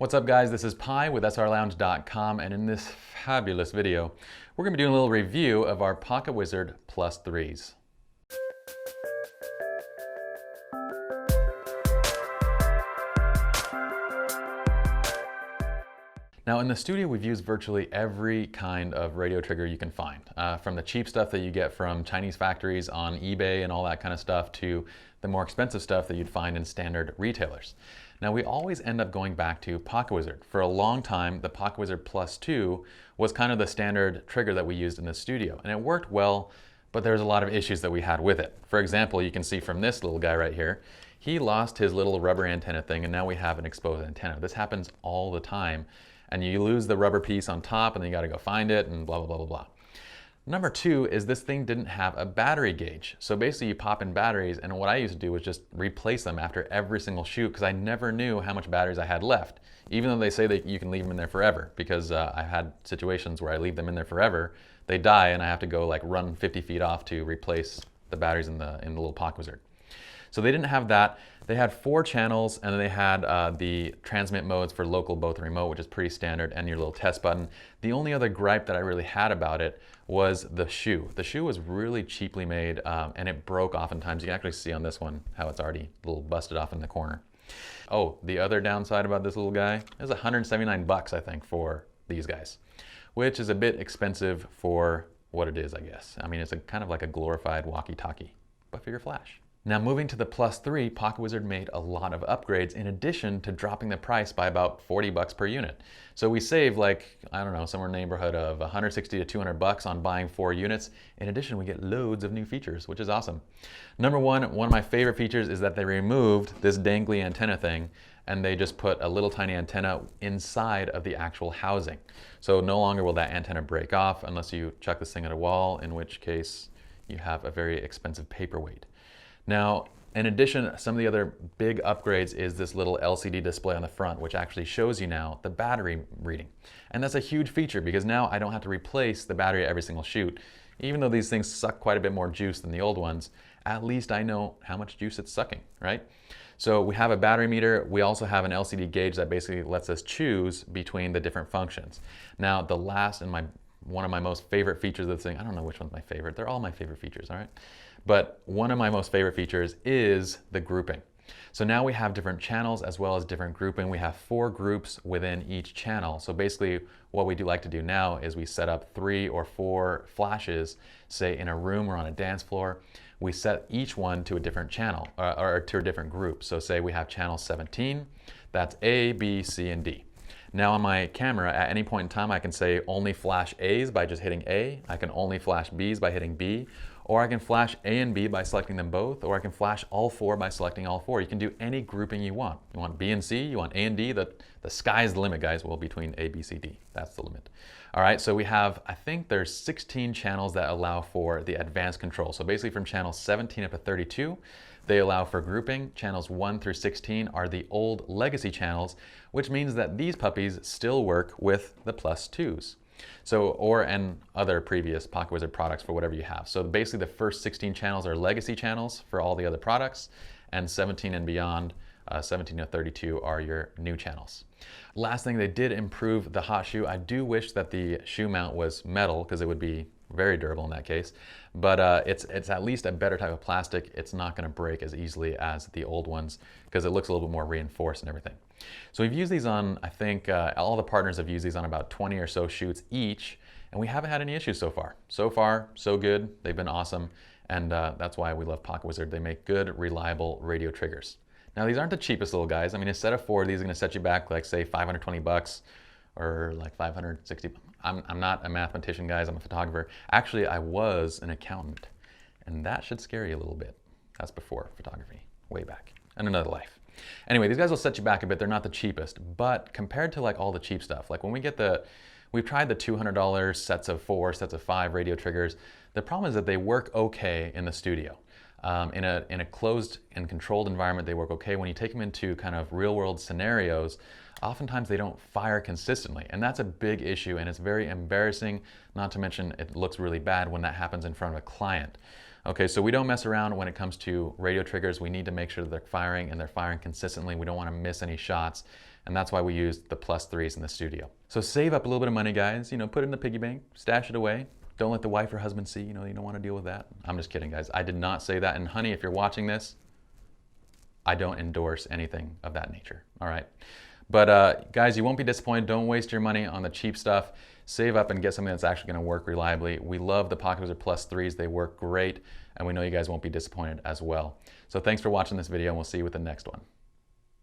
What's up guys, this is Pi with srlounge.com, and in this fabulous video, we're going to be doing a little review of our Pocket Wizard Plus 3s. Now in the studio we've used virtually every kind of radio trigger you can find, from the cheap stuff that you get from Chinese factories on eBay and all that kind of stuff to the more expensive stuff that you'd find in standard retailers. Now we always end up going back to Pocket Wizard. For a long time, the Pocket Wizard Plus 2 was kind of the standard trigger that we used in the studio, and it worked well, but there's a lot of issues that we had with it. For example, you can see from this little guy right here, he lost his little rubber antenna thing and now we have an exposed antenna. This happens all the time, and you lose the rubber piece on top and then you gotta go find it and blah, blah, blah, blah, blah. Number two is this thing didn't have a battery gauge. So basically you pop in batteries, and what I used to do was just replace them after every single shoot because I never knew how much batteries I had left. Even though they say that you can leave them in there forever, because I've had situations where I leave them in there forever, they die and I have to go like run 50 feet off to replace the batteries in the little Pocket Wizard. So they didn't have that. They had 4 channels, and then they had the transmit modes for local, both remote, which is pretty standard, and your little test button. The only other gripe that I really had about it was the shoe. The shoe was really cheaply made, and it broke oftentimes. You can actually see on this one how it's already a little busted off in the corner. Oh, the other downside about this little guy is 179 bucks, I think, for these guys, which is a bit expensive for what it is, I guess. I mean, it's kind of like a glorified walkie-talkie, but for your flash. Now moving to the Plus 3, Pocket Wizard made a lot of upgrades in addition to dropping the price by about 40 bucks per unit. So we save like, I don't know, somewhere in the neighborhood of 160 to 200 bucks on buying 4 units. In addition, we get loads of new features, which is awesome. Number one of my favorite features is that they removed this dangly antenna thing and they just put a little tiny antenna inside of the actual housing. So no longer will that antenna break off unless you chuck this thing at a wall, in which case you have a very expensive paperweight. Now, in addition, some of the other big upgrades is this little LCD display on the front, which actually shows you now the battery reading. And that's a huge feature because now I don't have to replace the battery at every single shoot. Even though these things suck quite a bit more juice than the old ones, at least I know how much juice it's sucking, right? So we have a battery meter. We also have an LCD gauge that basically lets us choose between the different functions. Now, the last and one of my most favorite features of this thing, I don't know which one's my favorite. They're all my favorite features, all right? But one of my most favorite features is the grouping. So now we have different channels as well as different grouping. We have 4 groups within each channel. So basically what we do like to do now is we set up 3 or 4 flashes, say in a room or on a dance floor. We set each one to a different channel or to a different group. So say we have channel 17, that's A, B, C, and D. Now on my camera, at any point in time, I can say only flash A's by just hitting A. I can only flash B's by hitting B. Or I can flash A and B by selecting them both, or I can flash all 4 by selecting all 4. You can do any grouping you want. You want B and C, you want A and D, the sky's the limit, guys. Well, between A, B, C, D, that's the limit. All right, so we have, I think there's 16 channels that allow for the advanced control. So basically from channel 17 up to 32, they allow for grouping. Channels 1 through 16 are the old legacy channels, which means that these puppies still work with the Plus 2s. So, and other previous Pocket Wizard products for whatever you have. So basically the first 16 channels are legacy channels for all the other products, and 17 and beyond, 17 to 32 are your new channels. Last thing, they did improve the hot shoe. I do wish that the shoe mount was metal because it would be very durable in that case, but it's at least a better type of plastic. It's not going to break as easily as the old ones because it looks a little bit more reinforced and everything. So we've used these on, I think all the partners have used these on about 20 or so shoots each, and we haven't had any issues so far. So far, so good. They've been awesome, and that's why we love Pocket Wizard. They make good, reliable radio triggers. Now these aren't the cheapest little guys. I mean, a set of 4 of these is going to set you back like say 520 bucks or like 560. I'm not a mathematician, guys. I'm a photographer. Actually, I was an accountant, and that should scare you a little bit. That's before photography, way back, in another life. Anyway, these guys will set you back a bit. They're not the cheapest, but compared to like all the cheap stuff, like when we've tried the $200 sets of 4, sets of 5 radio triggers. The problem is that they work okay in the studio. In a closed and controlled environment, they work okay. When you take them into kind of real world scenarios, oftentimes they don't fire consistently. And that's a big issue, and it's very embarrassing, not to mention it looks really bad when that happens in front of a client. Okay, so we don't mess around when it comes to radio triggers. We need to make sure that they're firing and they're firing consistently. We don't want to miss any shots. And that's why we use the +3s in the studio. So save up a little bit of money, guys. Put it in the piggy bank, stash it away. Don't let the wife or husband see, you don't want to deal with that. I'm just kidding, guys. I did not say that. And honey, if you're watching this, I don't endorse anything of that nature, all right? But guys, you won't be disappointed. Don't waste your money on the cheap stuff. Save up and get something that's actually going to work reliably. We love the Pocket Wizard +3s. They work great, and we know you guys won't be disappointed as well. So thanks for watching this video, and we'll see you with the next one.